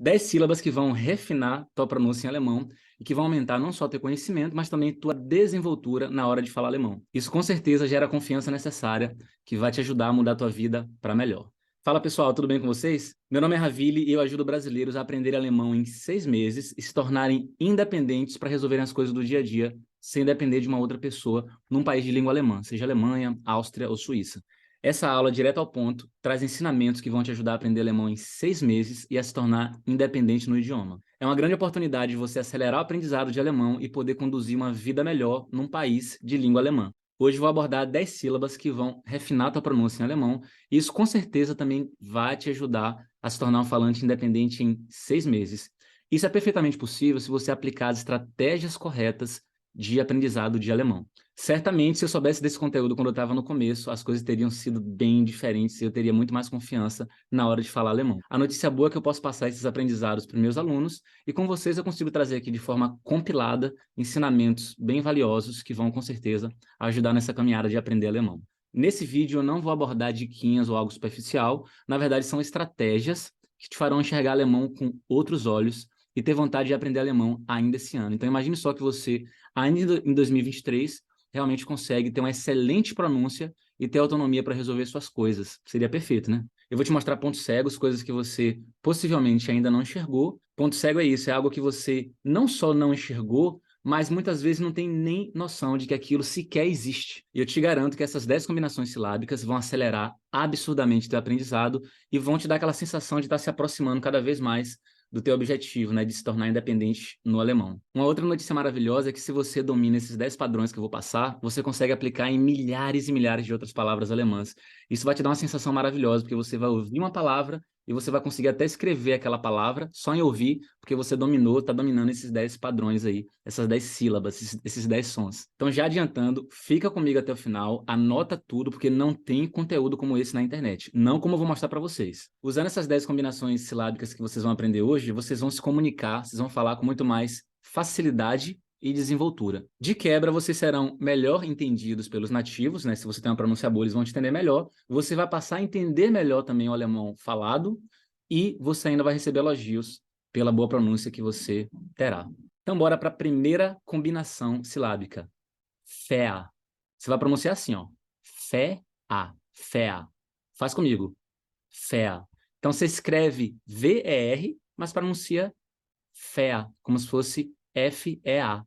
10 sílabas que vão refinar tua pronúncia em alemão e que vão aumentar não só teu conhecimento, mas também tua desenvoltura na hora de falar alemão. Isso com certeza gera a confiança necessária que vai te ajudar a mudar tua vida para melhor. Fala pessoal, tudo bem com vocês? Meu nome é Ravili e eu ajudo brasileiros a aprender alemão em 6 meses e se tornarem independentes para resolverem as coisas do dia a dia, sem depender de uma outra pessoa num país de língua alemã, seja Alemanha, Áustria ou Suíça. Essa aula, direto ao ponto, traz ensinamentos que vão te ajudar a aprender alemão em 6 meses e a se tornar independente no idioma. É uma grande oportunidade de você acelerar o aprendizado de alemão e poder conduzir uma vida melhor num país de língua alemã. Hoje vou abordar 10 sílabas que vão refinar a tua pronúncia em alemão e isso com certeza também vai te ajudar a se tornar um falante independente em 6 meses. Isso é perfeitamente possível se você aplicar as estratégias corretas de aprendizado de alemão. Certamente, se eu soubesse desse conteúdo quando eu estava no começo, as coisas teriam sido bem diferentes e eu teria muito mais confiança na hora de falar alemão. A notícia boa é que eu posso passar esses aprendizados para os meus alunos e com vocês eu consigo trazer aqui de forma compilada ensinamentos bem valiosos que vão, com certeza, ajudar nessa caminhada de aprender alemão. Nesse vídeo eu não vou abordar diquinhas ou algo superficial, na verdade são estratégias que te farão enxergar alemão com outros olhos e ter vontade de aprender alemão ainda esse ano. Então imagine só que você, ainda em 2023, realmente consegue ter uma excelente pronúncia e ter autonomia para resolver suas coisas. Seria perfeito, né? Eu vou te mostrar pontos cegos, coisas que você possivelmente ainda não enxergou. Ponto cego é isso, é algo que você não só não enxergou, mas muitas vezes não tem nem noção de que aquilo sequer existe. E eu te garanto que essas 10 combinações silábicas vão acelerar absurdamente teu aprendizado e vão te dar aquela sensação de estar se aproximando cada vez mais do teu objetivo, né, de se tornar independente no alemão. Uma outra notícia maravilhosa é que se você domina esses 10 padrões que eu vou passar, você consegue aplicar em milhares e milhares de outras palavras alemãs. Isso vai te dar uma sensação maravilhosa, porque você vai ouvir uma palavra e você vai conseguir até escrever aquela palavra só em ouvir, porque você dominou, está dominando esses 10 padrões aí, essas 10 sílabas, esses 10 sons. Então, já adiantando, fica comigo até o final, anota tudo, porque não tem conteúdo como esse na internet, não como eu vou mostrar para vocês. Usando essas 10 combinações silábicas que vocês vão aprender hoje, vocês vão se comunicar, vocês vão falar com muito mais facilidade e desenvoltura. De quebra, vocês serão melhor entendidos pelos nativos, né? Se você tem uma pronúncia boa, eles vão te entender melhor. Você vai passar a entender melhor também o alemão falado e você ainda vai receber elogios pela boa pronúncia que você terá. Então, bora para a primeira combinação silábica. Fé. Você vai pronunciar assim, ó. Fé-a. Fé-a. Faz comigo. Fé. Então, você escreve V-E-R, mas pronuncia fé, como se fosse F-E-A.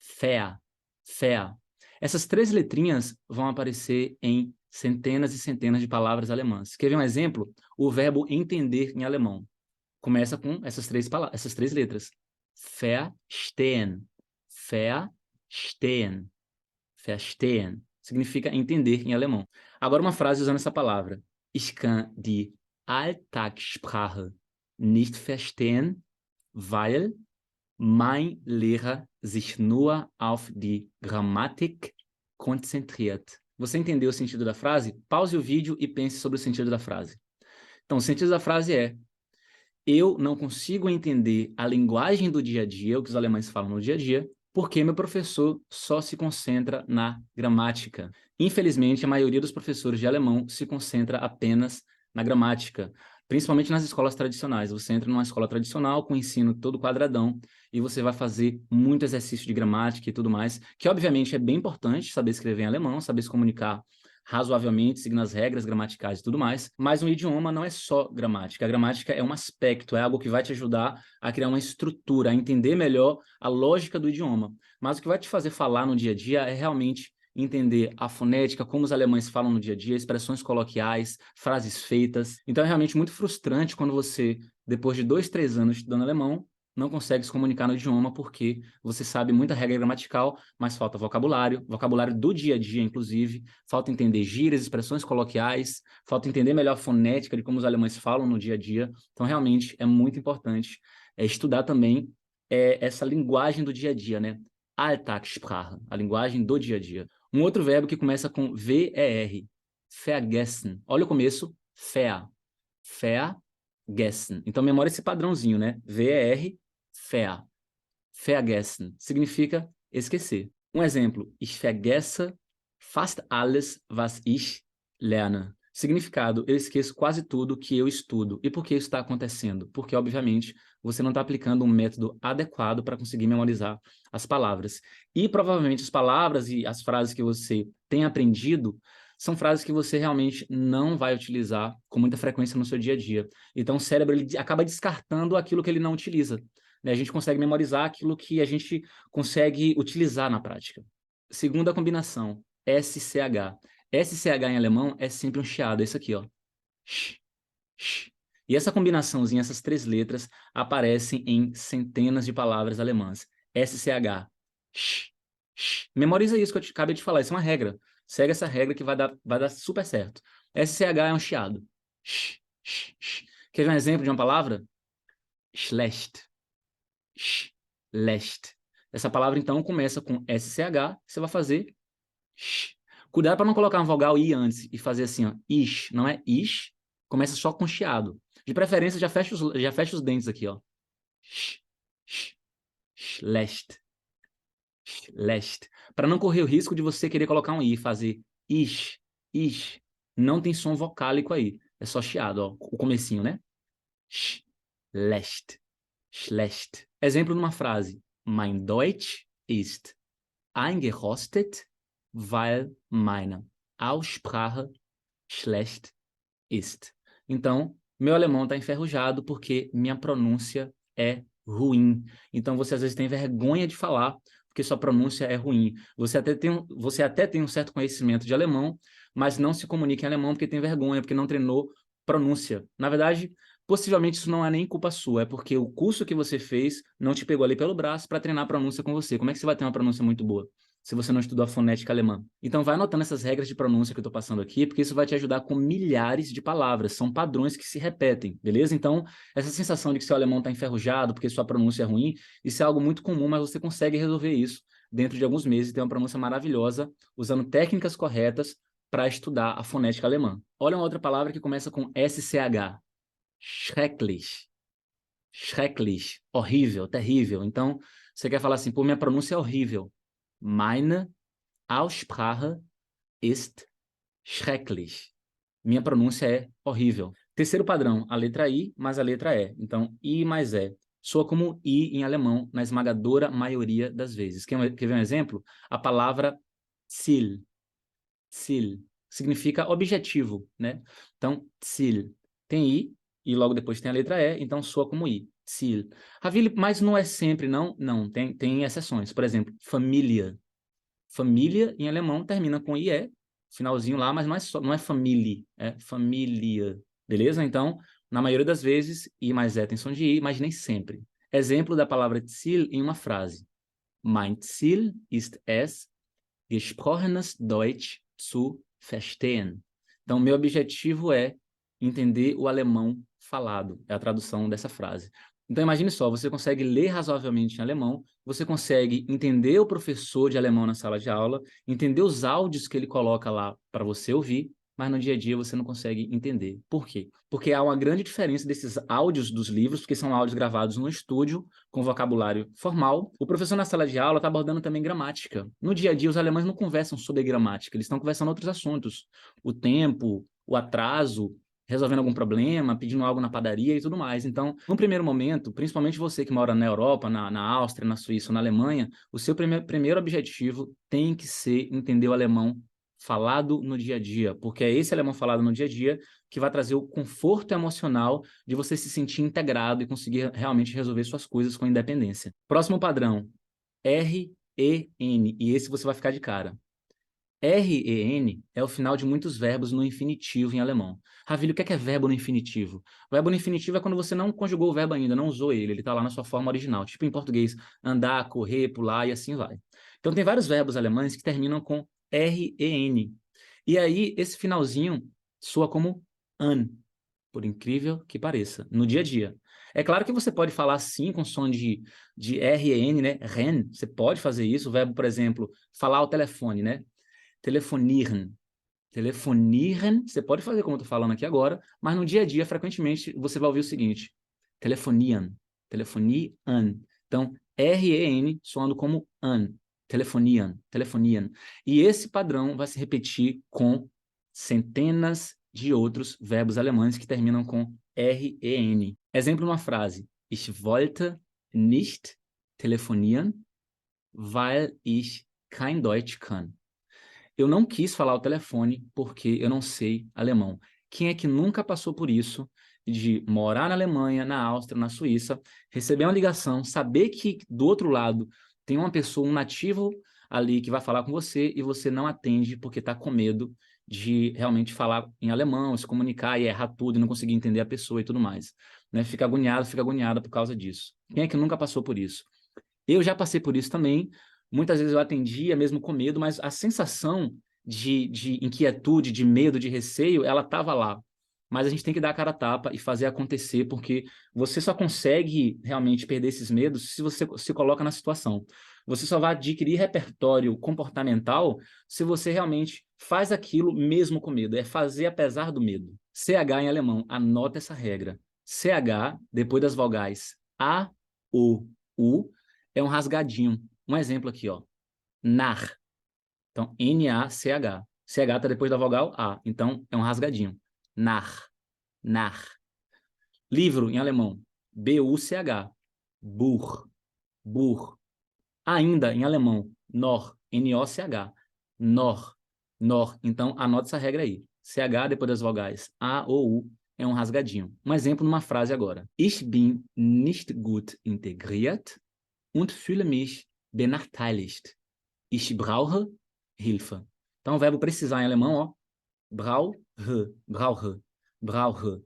Fé, fé. Essas 3 letrinhas vão aparecer em centenas e centenas de palavras alemãs. Quer ver um exemplo? O verbo entender em alemão começa com essas três letras. Verstehen, verstehen, verstehen. Significa entender em alemão. Agora uma frase usando essa palavra. Ich kann die Alltagssprache nicht verstehen, weil mein Lehrer sich nur auf die Grammatik konzentriert. Você entendeu o sentido da frase? Pause o vídeo e pense sobre o sentido da frase. Então, o sentido da frase é: eu não consigo entender a linguagem do dia a dia, o que os alemães falam no dia a dia, porque meu professor só se concentra na gramática. Infelizmente, a maioria dos professores de alemão se concentra apenas na gramática, principalmente nas escolas tradicionais. Você entra numa escola tradicional com o ensino todo quadradão e você vai fazer muito exercício de gramática e tudo mais, que obviamente é bem importante saber escrever em alemão, saber se comunicar razoavelmente, seguindo as regras gramaticais e tudo mais, mas um idioma não é só gramática. A gramática é um aspecto, é algo que vai te ajudar a criar uma estrutura, a entender melhor a lógica do idioma. Mas o que vai te fazer falar no dia a dia é realmente entender a fonética, como os alemães falam no dia a dia, expressões coloquiais, frases feitas. Então é realmente muito frustrante quando você, depois de 2, 3 anos estudando alemão, não consegue se comunicar no idioma porque você sabe muita regra gramatical, mas falta vocabulário, vocabulário do dia a dia, inclusive, falta entender gírias, expressões coloquiais, falta entender melhor a fonética de como os alemães falam no dia a dia. Então, realmente, é muito importante estudar também essa linguagem do dia a dia, né? Alltagssprache, a linguagem do dia a dia. Um outro verbo que começa com V-E-R, vergessen. Olha o começo, vergessen. Então, memória esse padrãozinho, né? V-E-R, vergessen. Significa esquecer. Um exemplo, ich vergesse fast alles, was ich lerne. Significado, eu esqueço quase tudo que eu estudo. E por que isso está acontecendo? Porque, obviamente, você não está aplicando um método adequado para conseguir memorizar as palavras. E, provavelmente, as palavras e as frases que você tem aprendido são frases que você realmente não vai utilizar com muita frequência no seu dia a dia. Então, o cérebro ele acaba descartando aquilo que ele não utiliza. Né? A gente consegue memorizar aquilo que a gente consegue utilizar na prática. Segunda combinação, SCH. SCH em alemão é sempre um chiado, é isso aqui, ó. Sh, sh. E essa combinaçãozinha, essas três letras, aparecem em centenas de palavras alemãs. SCH. Sh, sh. Memoriza isso que eu acabei de falar, isso é uma regra. Segue essa regra que vai dar super certo. SCH é um chiado. Sh, sh, sh. Quer ver um exemplo de uma palavra? Schlecht. Schlecht. Essa palavra, então, começa com SCH, você vai fazer sh. Cuidado para não colocar uma vogal I antes e fazer assim, ó, ish, não é ish, começa só com chiado. De preferência, já fecha os dentes aqui, ó. Sh, sh, schlecht, schlecht. Para não correr o risco de você querer colocar um I, fazer ish, ish. Não tem som vocálico aí, é só chiado, ó, o comecinho, né? Schlecht, schlecht. Exemplo numa frase. Mein Deutsch ist eingerostet, weil meine Aussprache schlecht ist. Então, meu alemão está enferrujado porque minha pronúncia é ruim. Então, você às vezes tem vergonha de falar porque sua pronúncia é ruim. Você até tem um certo conhecimento de alemão, mas não se comunica em alemão porque tem vergonha, porque não treinou pronúncia. Na verdade, possivelmente isso não é nem culpa sua, é porque o curso que você fez não te pegou ali pelo braço para treinar a pronúncia com você. Como é que você vai ter uma pronúncia muito boa se você não estudou a fonética alemã? Então vai anotando essas regras de pronúncia que eu estou passando aqui, porque isso vai te ajudar com milhares de palavras, são padrões que se repetem, beleza? Então, essa sensação de que seu alemão está enferrujado porque sua pronúncia é ruim, isso é algo muito comum, mas você consegue resolver isso dentro de alguns meses e ter uma pronúncia maravilhosa, usando técnicas corretas para estudar a fonética alemã. Olha uma outra palavra que começa com SCH. Schrecklich. Schrecklich. Horrível, terrível. Então, você quer falar assim, pô, minha pronúncia é horrível. Meine Aussprache ist schrecklich. Minha pronúncia é horrível. Terceiro padrão, a letra I mais a letra E. Então, I mais E. Soa como I em alemão, na esmagadora maioria das vezes. Quer ver um exemplo? A palavra Ziel. Ziel. Significa objetivo, né? Então, Ziel. Tem I, e logo depois tem a letra E, então soa como I. Ziel. Ravili, mas não é sempre, não? Não, tem exceções. Por exemplo, família. Família, em alemão, termina com IE, finalzinho lá, mas não é família, é família, beleza? Então, na maioria das vezes, I mais E tem som de I, mas nem sempre. Exemplo da palavra Ziel em uma frase. Mein Ziel ist es, gesprochenes Deutsch zu verstehen. Então, meu objetivo é entender o alemão falado, é a tradução dessa frase. Então, imagine só, você consegue ler razoavelmente em alemão, você consegue entender o professor de alemão na sala de aula, entender os áudios que ele coloca lá para você ouvir, mas no dia a dia você não consegue entender. Por quê? Porque há uma grande diferença desses áudios dos livros, porque são áudios gravados no estúdio, com vocabulário formal. O professor na sala de aula está abordando também gramática. No dia a dia, os alemães não conversam sobre gramática, eles estão conversando outros assuntos. O tempo, o atraso, resolvendo algum problema, pedindo algo na padaria e tudo mais. Então, no primeiro momento, principalmente você que mora na Europa, na Áustria, na Suíça ou na Alemanha, o seu primeiro objetivo tem que ser entender o alemão falado no dia a dia, porque é esse alemão falado no dia a dia que vai trazer o conforto emocional de você se sentir integrado e conseguir realmente resolver suas coisas com independência. Próximo padrão, R-E-N, e esse você vai ficar de cara. R-E-N é o final de muitos verbos no infinitivo em alemão. Ravili, o que é verbo no infinitivo? O verbo no infinitivo é quando você não conjugou o verbo ainda, não usou ele está lá na sua forma original. Tipo em português, andar, correr, pular e assim vai. Então tem vários verbos alemães que terminam com R-E-N. E aí, esse finalzinho soa como an, por incrível que pareça, no dia a dia. É claro que você pode falar sim com som de R-E-N, né? Ren, você pode fazer isso. O verbo, por exemplo, falar ao telefone, né? Telefonieren. Telefonieren, você pode fazer como eu estou falando aqui agora, mas no dia a dia, frequentemente, você vai ouvir o seguinte, telefonian, telefonian. Então, R-E-N soando como an, telefonian, telefonian. E esse padrão vai se repetir com centenas de outros verbos alemães que terminam com R-E-N. Exemplo numa frase. Ich wollte nicht telefonieren, weil ich kein Deutsch kann. Eu não quis falar ao telefone porque eu não sei alemão. Quem é que nunca passou por isso de morar na Alemanha, na Áustria, na Suíça, receber uma ligação, saber que do outro lado tem uma pessoa, um nativo ali que vai falar com você e você não atende porque está com medo de realmente falar em alemão, se comunicar e errar tudo e não conseguir entender a pessoa e tudo mais. Né? Fica agoniada por causa disso. Quem é que nunca passou por isso? Eu já passei por isso também. Muitas vezes eu atendia mesmo com medo, mas a sensação de inquietude, de medo, de receio, ela estava lá. Mas a gente tem que dar a cara a tapa e fazer acontecer, porque você só consegue realmente perder esses medos se você se coloca na situação. Você só vai adquirir repertório comportamental se você realmente faz aquilo mesmo com medo. É fazer apesar do medo. CH em alemão, anota essa regra. CH, depois das vogais A, O, U, é um rasgadinho. Um exemplo aqui, ó. Nach. Então, N-A-C-H. CH está depois da vogal A. Então, é um rasgadinho. Nach. Nach. Livro, em alemão. B-U-C-H. Buch. Buch. Ainda, em alemão. Noch. N-O-C-H. Noch. Noch. Então, anote essa regra aí. CH depois das vogais A ou U é um rasgadinho. Um exemplo numa frase agora. Ich bin nicht gut integriert und fühle mich benachteiligt. Ich brauche Hilfe. Então, o verbo precisar em alemão, ó. Brauche, brauche, brauche.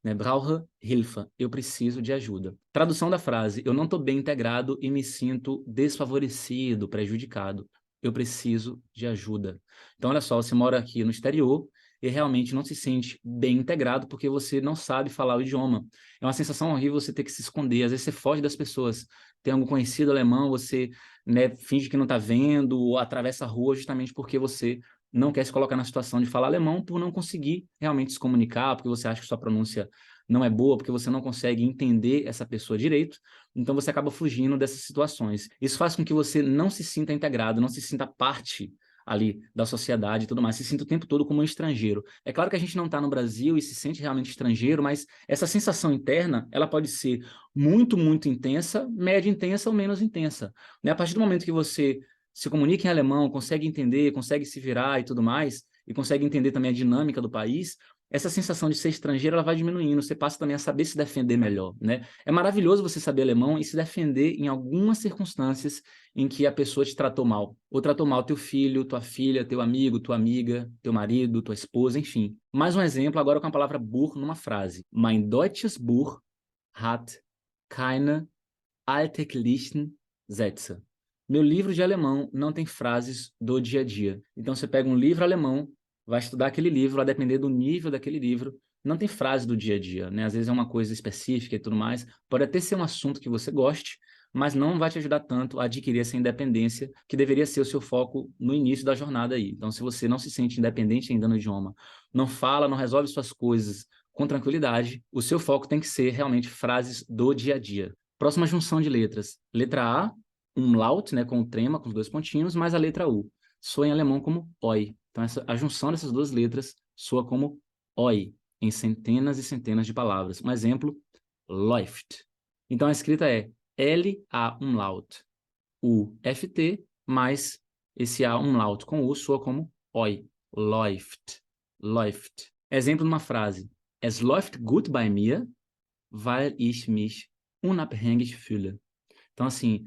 Né? Brauche Hilfe. Eu preciso de ajuda. Tradução da frase. Eu não estou bem integrado e me sinto desfavorecido, prejudicado. Eu preciso de ajuda. Então, olha só, você mora aqui no exterior e realmente não se sente bem integrado porque você não sabe falar o idioma. É uma sensação horrível você ter que se esconder. Às vezes você foge das pessoas. Tem algum conhecido alemão, você, né, finge que não está vendo ou atravessa a rua justamente porque você não quer se colocar na situação de falar alemão por não conseguir realmente se comunicar, porque você acha que sua pronúncia não é boa, porque você não consegue entender essa pessoa direito, então você acaba fugindo dessas situações. Isso faz com que você não se sinta integrado, não se sinta parte ali da sociedade e tudo mais, se sinta o tempo todo como um estrangeiro. É claro que a gente não está no Brasil e se sente realmente estrangeiro, mas essa sensação interna, ela pode ser muito, muito intensa, média intensa ou menos intensa. Né? A partir do momento que você se comunica em alemão, consegue entender, consegue se virar e tudo mais, e consegue entender também a dinâmica do país, essa sensação de ser estrangeiro, ela vai diminuindo, você passa também a saber se defender melhor, né? É maravilhoso você saber alemão e se defender em algumas circunstâncias em que a pessoa te tratou mal, ou tratou mal teu filho, tua filha, teu amigo, tua amiga, teu marido, tua esposa, enfim. Mais um exemplo agora com a palavra Buch numa frase. Mein deutsches Buch hat keine alltäglichen Sätze. Meu livro de alemão não tem frases do dia a dia. Então, você pega um livro alemão, vai estudar aquele livro, vai depender do nível daquele livro, não tem frase do dia a dia, né? Às vezes é uma coisa específica e tudo mais. Pode até ser um assunto que você goste, mas não vai te ajudar tanto a adquirir essa independência, que deveria ser o seu foco no início da jornada aí. Então, se você não se sente independente ainda no idioma, não fala, não resolve suas coisas com tranquilidade, o seu foco tem que ser realmente frases do dia a dia. Próxima junção de letras. Letra A, umlaut, né, com o trema, com os dois pontinhos, mais a letra U. Soa em alemão como oi. Então, a junção dessas duas letras soa como oi, em centenas e centenas de palavras. Um exemplo, läuft. Então, a escrita é L-A umlaut, U-F-T, mais esse A umlaut com U soa como oi, läuft, läuft. Exemplo numa frase, es läuft gut bei mir, weil ich mich unabhängig fühle. Então, assim,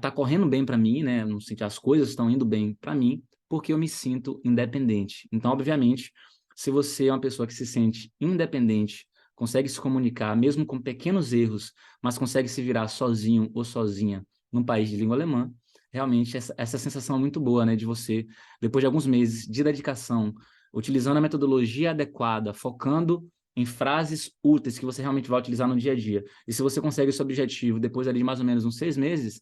tá correndo bem para mim, né? Não sei, as coisas estão indo bem para mim, porque eu me sinto independente. Então, obviamente, se você é uma pessoa que se sente independente, consegue se comunicar, mesmo com pequenos erros, mas consegue se virar sozinho ou sozinha num país de língua alemã, realmente essa sensação é muito boa, né? De você, depois de alguns meses de dedicação, utilizando a metodologia adequada, focando em frases úteis que você realmente vai utilizar no dia a dia. E se você consegue esse objetivo depois ali de mais ou menos uns 6 meses,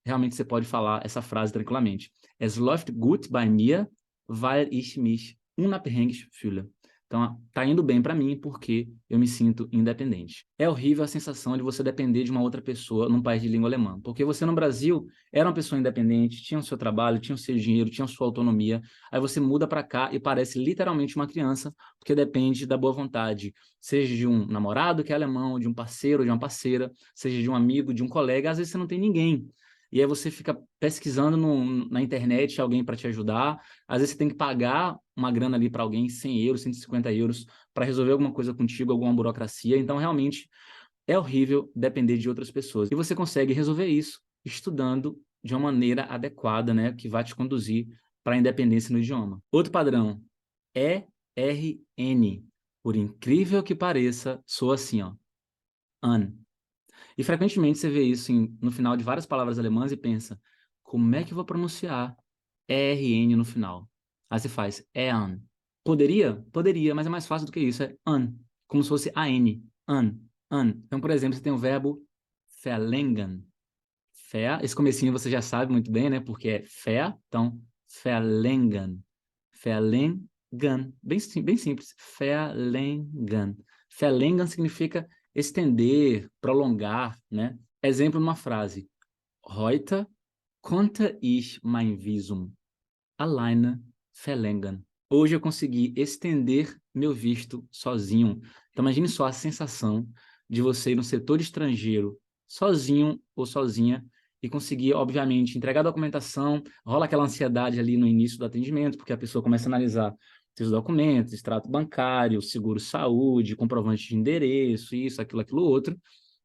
realmente você pode falar essa frase tranquilamente. Es läuft gut bei mir, weil ich mich unabhängig fühle. Então, tá indo bem para mim porque eu me sinto independente. É horrível a sensação de você depender de uma outra pessoa num país de língua alemã, porque você no Brasil era uma pessoa independente, tinha o seu trabalho, tinha o seu dinheiro, tinha a sua autonomia, aí você muda para cá e parece literalmente uma criança, porque depende da boa vontade, seja de um namorado que é alemão, de um parceiro, de uma parceira, seja de um amigo, de um colega, às vezes você não tem ninguém. E aí você fica pesquisando na internet alguém para te ajudar. Às vezes você tem que pagar uma grana ali para alguém, 100 euros, 150 euros, para resolver alguma coisa contigo, alguma burocracia. Então, realmente, é horrível depender de outras pessoas. E você consegue resolver isso estudando de uma maneira adequada, né, que vai te conduzir para a independência no idioma. Outro padrão, ERN. Por incrível que pareça, soa assim, ó, an. E frequentemente você vê isso no final de várias palavras alemãs e pensa, como é que eu vou pronunciar ERN no final? Aí você faz EAN. Poderia? Poderia, mas é mais fácil do que isso, é an, como se fosse AN, an, an. Então, por exemplo, você tem o verbo verlängern. Esse comecinho você já sabe muito bem, né? Porque é então verlängern. Verlängern. Bem simples. Verlängern. Verlängern significa estender, prolongar, né? Exemplo numa frase. Heute konnte ich mein Visum alleine verlängern. Hoje eu consegui estender meu visto sozinho. Então imagine só a sensação de você ir no setor estrangeiro sozinho ou sozinha e conseguir, obviamente, entregar a documentação, rola aquela ansiedade ali no início do atendimento, porque a pessoa começa a analisar seus documentos, extrato bancário, seguro-saúde, comprovante de endereço, isso, aquilo, outro,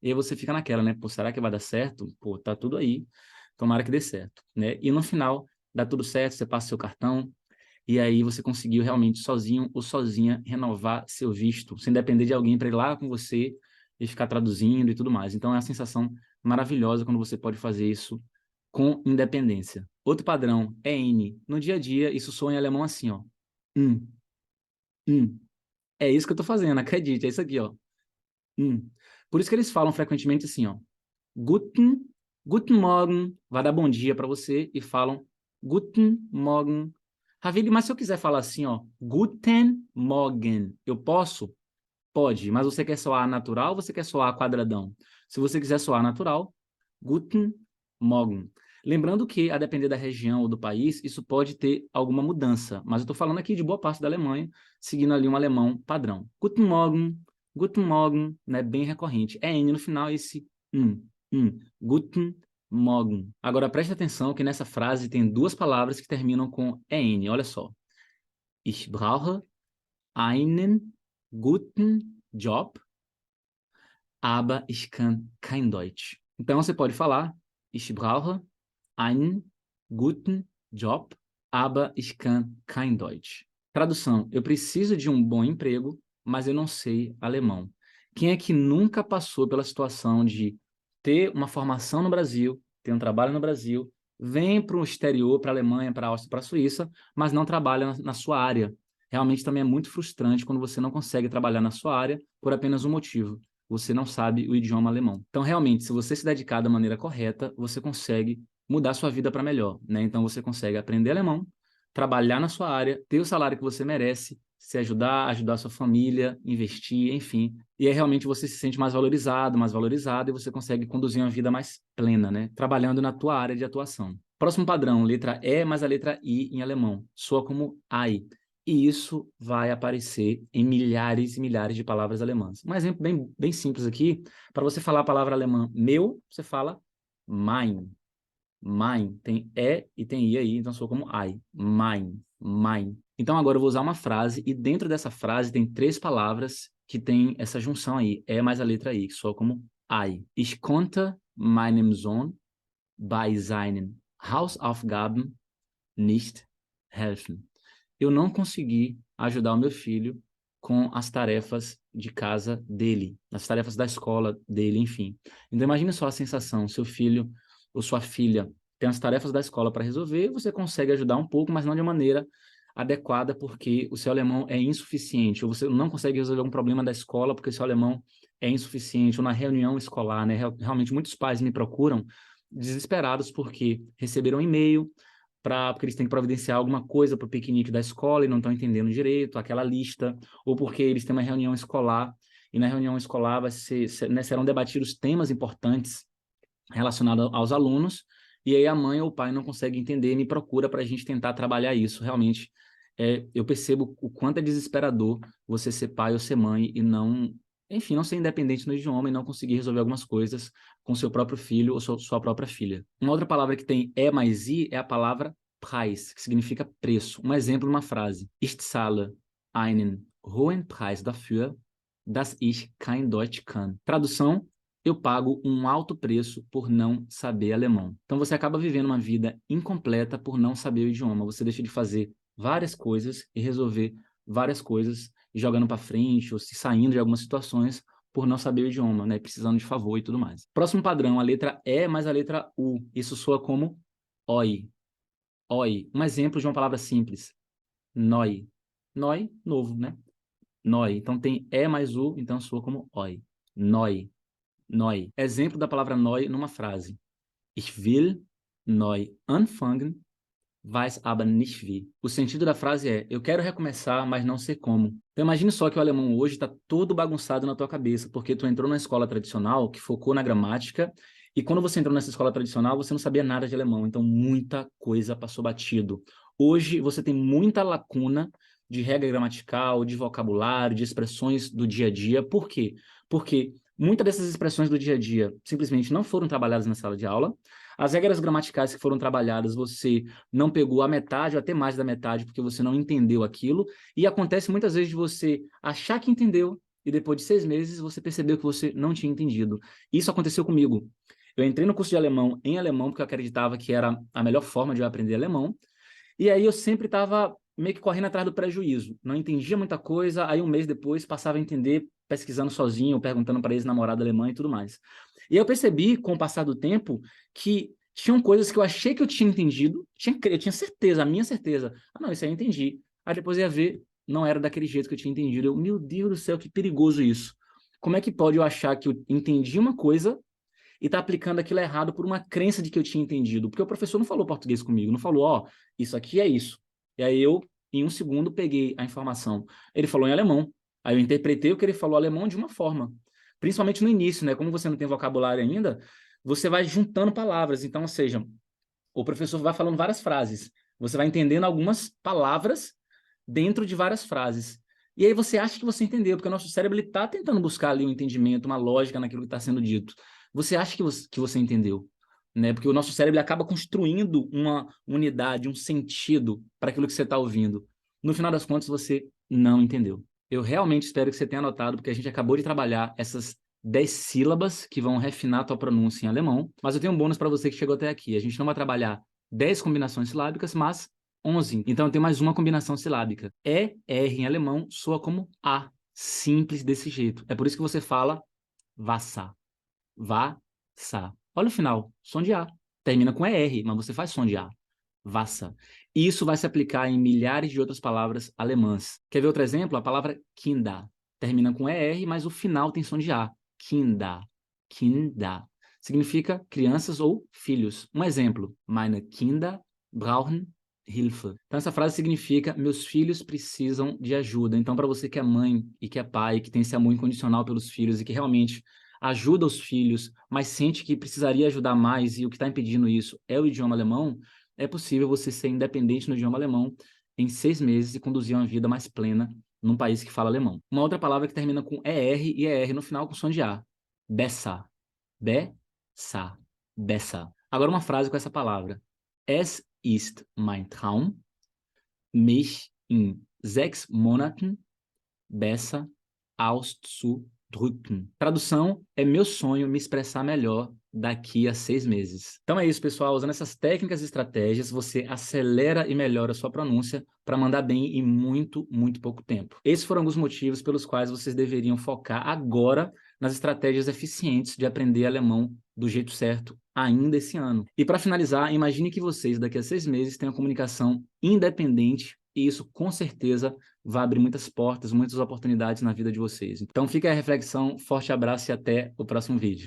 e aí você fica naquela, né? Pô, será que vai dar certo? Pô, tá tudo aí, tomara que dê certo, né? E no final, dá tudo certo, você passa seu cartão, e aí você conseguiu realmente sozinho ou sozinha renovar seu visto, sem depender de alguém para ir lá com você e ficar traduzindo e tudo mais. Então é uma sensação maravilhosa quando você pode fazer isso com independência. Outro padrão é N. No dia a dia, isso soa em alemão assim, ó. Hum, hum. É isso que eu tô fazendo, acredite, é isso aqui, ó. Por isso que eles falam frequentemente assim, ó. Guten Morgen, vai dar bom dia para você e falam Guten Morgen. Ravili, mas se eu quiser falar assim, ó, Guten Morgen, eu posso? Pode, mas você quer soar natural ou você quer soar quadradão? Se você quiser soar natural, Guten Morgen. Lembrando que, a depender da região ou do país, isso pode ter alguma mudança, mas eu estou falando aqui de boa parte da Alemanha, seguindo ali um alemão padrão. Guten Morgen, né, bem recorrente. É N no final, esse Guten Morgen. Agora, preste atenção que nessa frase tem duas palavras que terminam com EN, olha só. Ich brauche einen guten Job, aber ich kann kein Deutsch. Então, você pode falar, ich brauche einen guten Job, aber ich kann kein Deutsch. Tradução, eu preciso de um bom emprego, mas eu não sei alemão. Quem é que nunca passou pela situação de ter uma formação no Brasil, ter um trabalho no Brasil, vem para o exterior, para a Alemanha, para a Áustria, para a Suíça, mas não trabalha na sua área? Realmente também é muito frustrante quando você não consegue trabalhar na sua área por apenas um motivo. Você não sabe o idioma alemão. Então, realmente, se você se dedicar da maneira correta, você consegue mudar sua vida para melhor, né? Então, você consegue aprender alemão, trabalhar na sua área, ter o salário que você merece, se ajudar a sua família, investir, enfim. E aí realmente você se sente mais valorizado e você consegue conduzir uma vida mais plena, né? Trabalhando na tua área de atuação. Próximo padrão, letra E mais a letra I em alemão. Soa como Ei. E isso vai aparecer em milhares e milhares de palavras alemãs. Um exemplo bem simples aqui, para você falar a palavra alemã meu, você fala mein. Mein, tem E e tem I aí, então sou como I. Mein. Então agora eu vou usar uma frase e dentro dessa frase tem três palavras que tem essa junção aí, E mais a letra I, que soa como I. Ich konnte meinem Sohn bei seinen Hausaufgaben nicht helfen. Eu não consegui ajudar o meu filho com as tarefas de casa dele, as tarefas da escola dele, enfim. Então imagine só a sensação, seu filho ou sua filha tem as tarefas da escola para resolver, você consegue ajudar um pouco, mas não de maneira adequada, porque o seu alemão é insuficiente, ou você não consegue resolver um problema da escola porque o seu alemão é insuficiente, ou na reunião escolar, né? Realmente muitos pais me procuram desesperados porque receberam um e-mail porque eles têm que providenciar alguma coisa para o piquenique da escola e não estão entendendo direito aquela lista, ou porque eles têm uma reunião escolar, e na reunião escolar serão debatidos temas importantes relacionados aos alunos, e aí a mãe ou o pai não consegue entender e me procura para a gente tentar trabalhar isso. Realmente, eu percebo o quanto é desesperador você ser pai ou ser mãe e não, enfim, não ser independente no idioma e não conseguir resolver algumas coisas com seu próprio filho ou sua própria filha. Uma outra palavra que tem E mais I é a palavra Preis, que significa preço. Um exemplo numa frase. Ich zahle einen hohen Preis dafür, dass ich kein Deutsch kann. Tradução: eu pago um alto preço por não saber alemão. Então você acaba vivendo uma vida incompleta por não saber o idioma. Você deixa de fazer várias coisas e resolver várias coisas, jogando para frente ou se saindo de algumas situações por não saber o idioma, né? Precisando de favor e tudo mais. Próximo padrão, a letra E mais a letra U. Isso soa como oi. Oi. Um exemplo de uma palavra simples. Neu. Neu, novo, né? Neu. Então tem E mais U, então soa como oi. Neu. Neu. Exemplo da palavra neu numa frase. Ich will neu anfangen, weiß aber nicht wie. O sentido da frase é: eu quero recomeçar, mas não sei como. Então imagine só que o alemão hoje está todo bagunçado na tua cabeça, porque tu entrou na escola tradicional que focou na gramática, e quando você entrou nessa escola tradicional, você não sabia nada de alemão, então muita coisa passou batido. Hoje você tem muita lacuna de regra gramatical, de vocabulário, de expressões do dia a dia. Por quê? Porque muitas dessas expressões do dia a dia simplesmente não foram trabalhadas na sala de aula. As regras gramaticais que foram trabalhadas, você não pegou a metade ou até mais da metade porque você não entendeu aquilo, e acontece muitas vezes de você achar que entendeu e depois de 6 meses você percebeu que você não tinha entendido. Isso aconteceu comigo. Eu entrei no curso de alemão em alemão porque eu acreditava que era a melhor forma de eu aprender alemão, e aí eu sempre estava meio que correndo atrás do prejuízo. Não entendia muita coisa, aí um mês depois passava a entender pesquisando sozinho, perguntando para ex-namorada alemã e tudo mais. E eu percebi, com o passar do tempo, que tinham coisas que eu achei que eu tinha entendido, eu tinha certeza, a minha certeza. Ah, não, isso aí eu entendi. Aí depois eu ia ver, não era daquele jeito que eu tinha entendido. Eu, meu Deus do céu, que perigoso isso. Como é que pode eu achar que eu entendi uma coisa e tá aplicando aquilo errado por uma crença de que eu tinha entendido? Porque o professor não falou português comigo, não falou, ó, isso aqui é isso. E aí eu, em um segundo, peguei a informação. Ele falou em alemão. Aí eu interpretei o que ele falou alemão de uma forma. Principalmente no início, né? Como você não tem vocabulário ainda, você vai juntando palavras. Então, ou seja, o professor vai falando várias frases. Você vai entendendo algumas palavras dentro de várias frases. E aí você acha que você entendeu, porque o nosso cérebro está tentando buscar ali um entendimento, uma lógica naquilo que está sendo dito. Você acha que você entendeu, né? Porque o nosso cérebro acaba construindo uma unidade, um sentido para aquilo que você está ouvindo. No final das contas, você não entendeu. Eu realmente espero que você tenha anotado, porque a gente acabou de trabalhar essas 10 sílabas que vão refinar a tua pronúncia em alemão, mas eu tenho um bônus para você que chegou até aqui. A gente não vai trabalhar 10 combinações silábicas, mas 11. Então tem mais uma combinação silábica. E, R em alemão soa como A. Simples desse jeito. É por isso que você fala Wasser. Wasser. Olha o final, som de A. Termina com ER, mas você faz som de A. Wasser. Isso vai se aplicar em milhares de outras palavras alemãs. Quer ver outro exemplo? A palavra Kinder. Termina com ER, mas o final tem som de A. Kinder. Kinder. Significa crianças ou filhos. Um exemplo. Meine Kinder brauchen Hilfe. Então essa frase significa: meus filhos precisam de ajuda. Então, para você que é mãe e que é pai, que tem esse amor incondicional pelos filhos e que realmente ajuda os filhos, mas sente que precisaria ajudar mais e o que está impedindo isso é o idioma alemão, é possível você ser independente no idioma alemão em 6 meses e conduzir uma vida mais plena num país que fala alemão. Uma outra palavra que termina com ER e ER no final com som de A. Besser. Besser. Besser. Agora uma frase com essa palavra. Es ist mein Traum, mich in 6 Monaten besser auszudrücken. Tradução: é meu sonho me expressar melhor daqui a 6 meses. Então é isso, pessoal. Usando essas técnicas e estratégias, você acelera e melhora a sua pronúncia para mandar bem em muito, muito pouco tempo. Esses foram alguns motivos pelos quais vocês deveriam focar agora nas estratégias eficientes de aprender alemão do jeito certo ainda esse ano. E para finalizar, imagine que vocês daqui a 6 meses tenham comunicação independente, e isso com certeza vai abrir muitas portas, muitas oportunidades na vida de vocês. Então fica aí a reflexão, forte abraço e até o próximo vídeo.